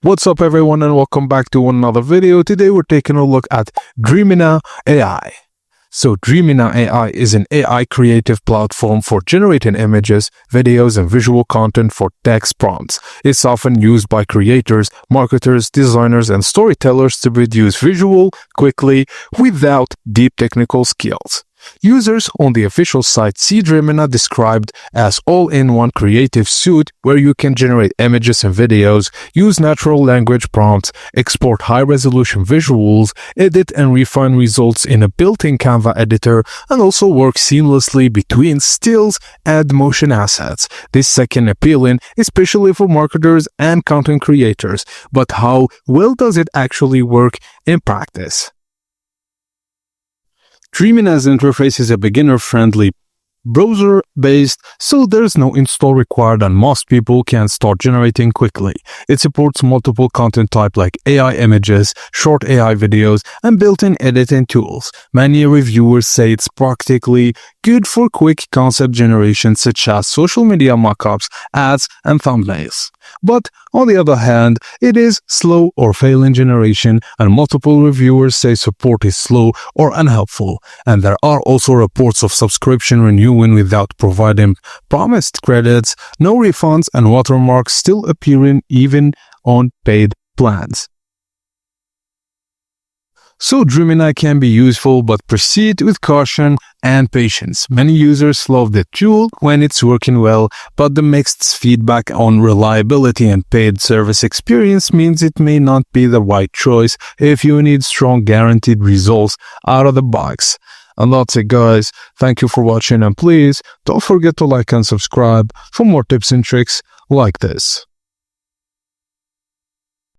What's up everyone and welcome back to another video. Today we're taking a look at Dreamina AI. So Dreamina AI is an AI creative platform for generating images, videos, and visual content for text prompts. It's often used by creators, marketers, designers, and storytellers to produce visual quickly without deep technical skills. Users on the official site see Dreamina described as all-in-one creative suite where you can generate images and videos, use natural language prompts, export high-resolution visuals, edit and refine results in a built-in Canva editor, and also work seamlessly between stills and motion assets. This second appealing, especially for marketers and content creators. But how well does it actually work in practice? Dreamina's interface is a beginner-friendly browser-based, so there's no install required and most people can start generating quickly. It supports multiple content types like AI images, short AI videos, and built-in editing tools. Many reviewers say it's practically good for quick concept generation such as social media mockups, ads, and thumbnails. But on the other hand, it is slow or failing generation, and multiple reviewers say support is slow or unhelpful. And there are also reports of subscription renewing without providing promised credits, no refunds, and watermarks still appearing even on paid plans. So Dreamina can be useful, but proceed with caution and patience. Many users love the tool when it's working well, but the mixed feedback on reliability and paid service experience means it may not be the right choice if you need strong guaranteed results out of the box. And that's it guys, thank you for watching and please don't forget to like and subscribe for more tips and tricks like this.